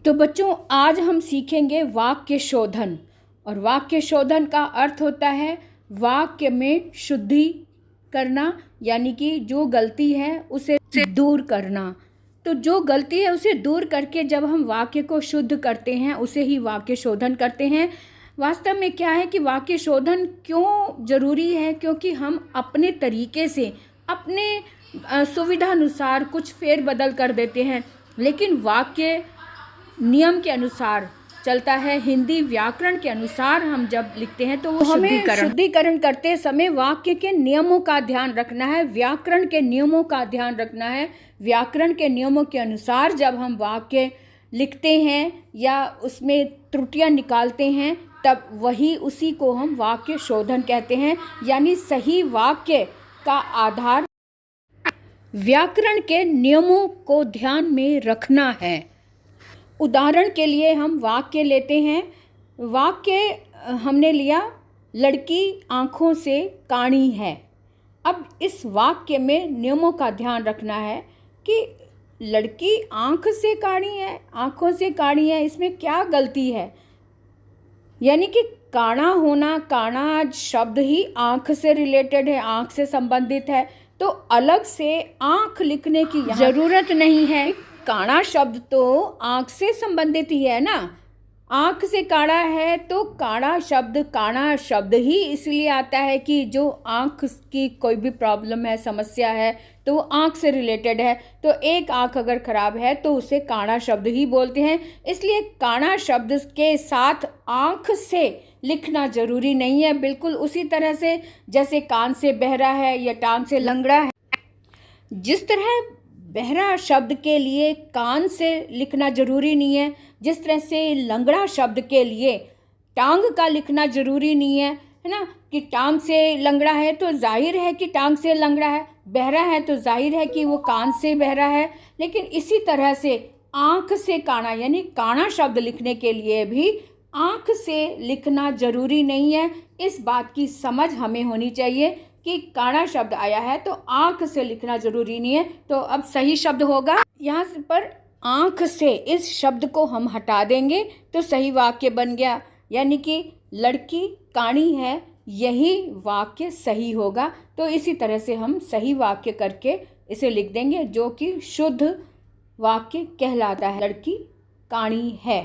तो बच्चों, आज हम सीखेंगे वाक्य शोधन। और वाक्य शोधन का अर्थ होता है वाक्य में शुद्धि करना, यानी कि जो गलती है उसे दूर करना। तो जो गलती है उसे दूर करके जब हम वाक्य को शुद्ध करते हैं उसे ही वाक्य शोधन करते हैं। वास्तव में क्या है कि वाक्य शोधन क्यों ज़रूरी है? क्योंकि हम अपने तरीके से अपने सुविधानुसार कुछ फेरबदल कर देते हैं, लेकिन वाक्य नियम के अनुसार चलता है। हिंदी व्याकरण के अनुसार हम जब लिखते हैं तो वो हमें शुद्धिकरण करते समय वाक्य के नियमों का ध्यान रखना है, व्याकरण के नियमों का ध्यान रखना है। व्याकरण के नियमों के अनुसार जब हम वाक्य लिखते हैं या उसमें त्रुटियां निकालते हैं तब वही उसी को हम वाक्य शोधन कहते हैं। यानी सही वाक्य का आधार व्याकरण के नियमों को ध्यान में रखना है। उदाहरण के लिए हम वाक्य लेते हैं। वाक्य हमने लिया, लड़की आँखों से काणी है। अब इस वाक्य में नियमों का ध्यान रखना है कि लड़की आँख से काणी है, आँखों से काणी है, इसमें क्या गलती है? यानी कि काणा होना, काणा शब्द ही आँख से रिलेटेड है, आँख से संबंधित है, तो अलग से आँख लिखने की ज़रूरत नहीं है। काणा शब्द तो आँख से संबंधित ही है ना। आँख से काणा है तो काणा शब्द ही इसलिए आता है कि जो आँख की कोई भी प्रॉब्लम है, समस्या है, तो वो आँख से रिलेटेड है। तो एक आँख अगर खराब है तो उसे काणा शब्द ही बोलते हैं। इसलिए काणा शब्द के साथ आँख से लिखना जरूरी नहीं है। बिल्कुल उसी तरह से जैसे कान से बहरा है या टांग से लंगड़ा है, जिस तरह बहरा शब्द के लिए कान से लिखना जरूरी नहीं है, जिस तरह से लंगड़ा शब्द के लिए टांग का लिखना जरूरी नहीं है, है ना। कि टांग से लंगड़ा है तो जाहिर है कि टांग से लंगड़ा है, बहरा है तो जाहिर है कि वो कान से बहरा है। लेकिन इसी तरह से आँख से काणा यानी काणा शब्द लिखने के लिए भी आँख से लिखना जरूरी नहीं है। इस बात की समझ हमें होनी चाहिए कि काणा शब्द आया है तो आँख से लिखना जरूरी नहीं है। तो अब सही शब्द होगा, यहाँ पर आँख से इस शब्द को हम हटा देंगे तो सही वाक्य बन गया। यानी कि लड़की काणी है, यही वाक्य सही होगा। तो इसी तरह से हम सही वाक्य करके इसे लिख देंगे, जो कि शुद्ध वाक्य कहलाता है। लड़की काणी है।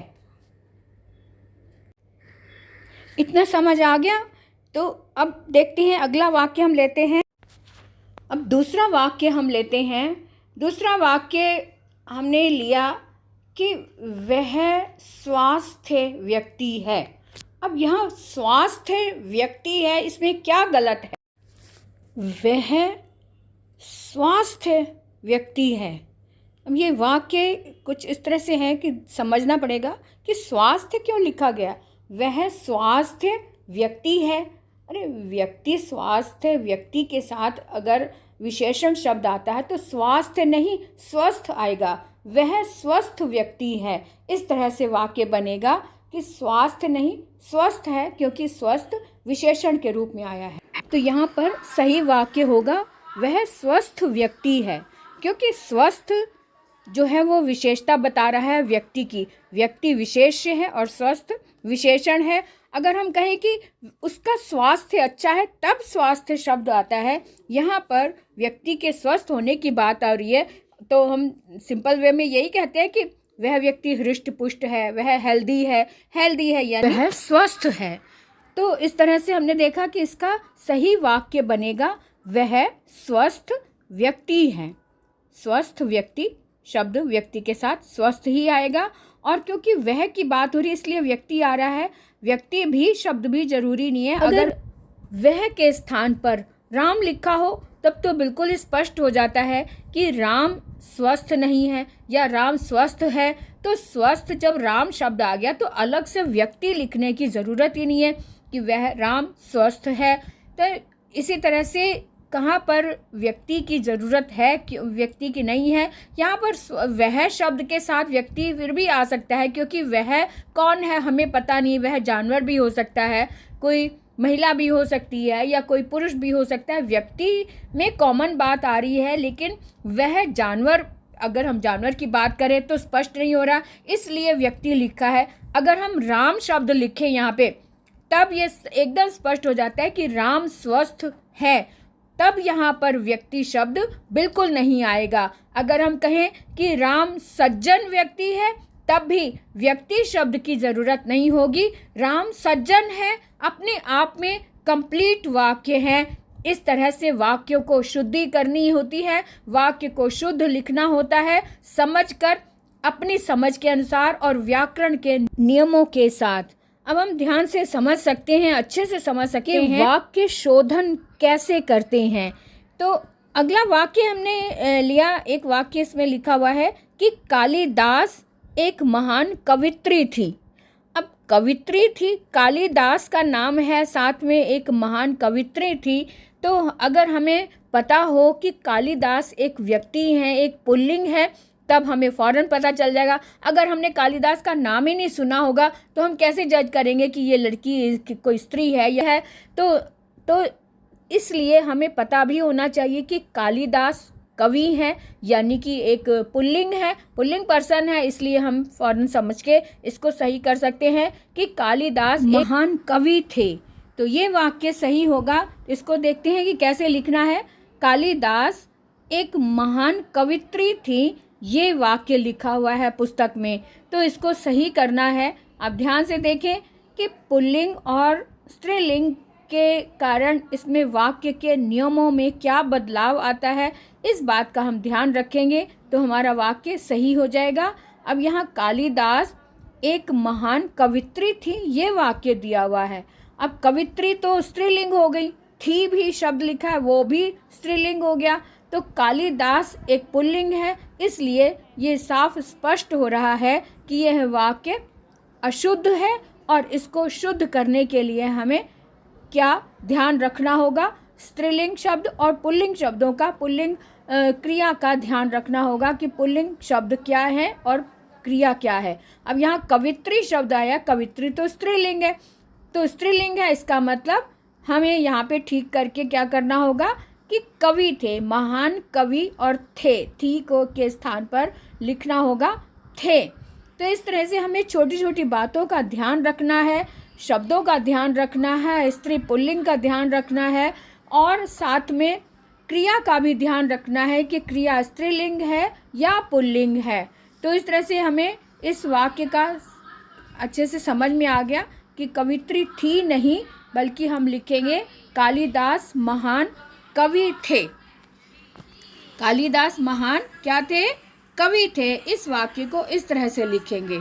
इतना समझ आ गया? तो अब देखते हैं अगला वाक्य हम लेते हैं। अब दूसरा वाक्य हम लेते हैं। दूसरा वाक्य हमने लिया कि वह स्वास्थ्य व्यक्ति है। अब यहाँ स्वास्थ्य व्यक्ति है, इसमें क्या गलत है? वह स्वास्थ्य व्यक्ति है। अब ये वाक्य कुछ इस तरह से है कि समझना पड़ेगा कि स्वास्थ्य क्यों लिखा गया। वह स्वास्थ्य व्यक्ति है। अरे व्यक्ति, स्वास्थ्य व्यक्ति के साथ अगर विशेषण शब्द आता है तो स्वास्थ्य नहीं स्वस्थ आएगा। वह स्वस्थ व्यक्ति है। इस तरह से वाक्य बनेगा कि स्वास्थ्य नहीं स्वस्थ है, क्योंकि स्वस्थ विशेषण के रूप में आया है। तो यहाँ पर सही वाक्य होगा वह स्वस्थ व्यक्ति है, क्योंकि स्वस्थ जो है वो विशेषता बता रहा है व्यक्ति की। व्यक्ति विशेष्य है और स्वस्थ विशेषण है। अगर हम कहें कि उसका स्वास्थ्य अच्छा है तब स्वास्थ्य शब्द आता है। यहाँ पर व्यक्ति के स्वस्थ होने की बात आ रही है, तो हम सिंपल वे में यही कहते हैं कि वह व्यक्ति हृष्ट पुष्ट है, वह हेल्दी है यानी वह स्वस्थ है। तो इस तरह से हमने देखा कि इसका सही वाक्य बनेगा वह स्वस्थ व्यक्ति है। स्वस्थ व्यक्ति शब्द व्यक्ति के साथ स्वस्थ ही आएगा। और क्योंकि वह की बात हो रही है इसलिए व्यक्ति आ रहा है। व्यक्ति भी शब्द भी जरूरी नहीं है। अगर वह के स्थान पर राम लिखा हो तब तो बिल्कुल स्पष्ट हो जाता है कि राम स्वस्थ नहीं है या राम स्वस्थ है। तो स्वस्थ जब राम शब्द आ गया तो अलग से व्यक्ति लिखने की ज़रूरत ही नहीं है कि वह राम स्वस्थ है। तो इसी तरह से कहाँ पर व्यक्ति की ज़रूरत है, व्यक्ति की नहीं है। यहाँ पर वह शब्द के साथ व्यक्ति फिर भी आ सकता है, क्योंकि वह कौन है हमें पता नहीं। वह जानवर भी हो सकता है, कोई महिला भी हो सकती है या कोई पुरुष भी हो सकता है। व्यक्ति में कॉमन बात आ रही है, लेकिन वह जानवर अगर हम जानवर की बात करें तो स्पष्ट नहीं हो रहा, इसलिए व्यक्ति लिखा है। अगर हम राम शब्द लिखें यहाँ पे, तब ये एकदम स्पष्ट हो जाता है कि राम स्वस्थ है, तब यहाँ पर व्यक्ति शब्द बिल्कुल नहीं आएगा। अगर हम कहें कि राम सज्जन व्यक्ति है, तब भी व्यक्ति शब्द की ज़रूरत नहीं होगी। राम सज्जन है अपने आप में कंप्लीट वाक्य है। इस तरह से वाक्यों को शुद्धि करनी होती है, वाक्य को शुद्ध लिखना होता है, समझकर, अपनी समझ के अनुसार और व्याकरण के नियमों के साथ। अब हम ध्यान से समझ सकते हैं, अच्छे से समझ सकते हैं वाक्य शोधन कैसे करते हैं। तो अगला वाक्य हमने लिया, एक वाक्य इसमें लिखा हुआ है कि कालिदास एक महान कवित्री थी। अब कवित्री थी, कालिदास का नाम है, साथ में एक महान कवित्री थी। तो अगर हमें पता हो कि कालिदास एक व्यक्ति हैं, एक पुल्लिंग है, तब हमें फ़ौरन पता चल जाएगा। अगर हमने कालिदास का नाम ही नहीं सुना होगा तो हम कैसे जज करेंगे कि ये लड़की कोई स्त्री है या है। तो इसलिए हमें पता भी होना चाहिए कि कालिदास कवि हैं, यानी कि एक पुल्लिंग है, पुल्लिंग पर्सन है, इसलिए हम फ़ौरन समझ के इसको सही कर सकते हैं कि कालिदास महान कवि थे। तो ये वाक्य सही होगा। इसको देखते हैं कि कैसे लिखना है। कालिदास एक महान कवित्री थी, ये वाक्य लिखा हुआ है पुस्तक में, तो इसको सही करना है। आप ध्यान से देखें कि पुल्लिंग और स्त्रीलिंग के कारण इसमें वाक्य के नियमों में क्या बदलाव आता है, इस बात का हम ध्यान रखेंगे तो हमारा वाक्य सही हो जाएगा। अब यहाँ कालिदास एक महान कवित्री थी, ये वाक्य दिया हुआ है। अब कवित्री तो स्त्रीलिंग हो गई, थी भी शब्द लिखा है, वो भी स्त्रीलिंग हो गया। तो कालिदास एक पुल्लिंग है, इसलिए ये साफ स्पष्ट हो रहा है कि यह वाक्य अशुद्ध है और इसको शुद्ध करने के लिए हमें क्या ध्यान रखना होगा, स्त्रीलिंग शब्द और पुल्लिंग शब्दों का, पुल्लिंग क्रिया का ध्यान रखना होगा कि पुल्लिंग शब्द क्या है और क्रिया क्या है। अब यहाँ कवित्री शब्द आया, कवित्री तो स्त्रीलिंग है, तो स्त्रीलिंग है, इसका मतलब हमें यहाँ पे ठीक करके क्या करना होगा कि कवि थे, महान कवि, और थे, थी को के स्थान पर लिखना होगा थे। तो इस तरह से हमें छोटी छोटी बातों का ध्यान रखना है, शब्दों का ध्यान रखना है, स्त्री पुल्लिंग का ध्यान रखना है, और साथ में क्रिया का भी ध्यान रखना है कि क्रिया स्त्रीलिंग है या पुल्लिंग है। तो इस तरह से हमें इस वाक्य का अच्छे से समझ में आ गया कि कवित्री थी नहीं, बल्कि हम लिखेंगे कालिदास महान कवि थे। कालिदास महान क्या थे? कवि थे। इस वाक्य को इस तरह से लिखेंगे।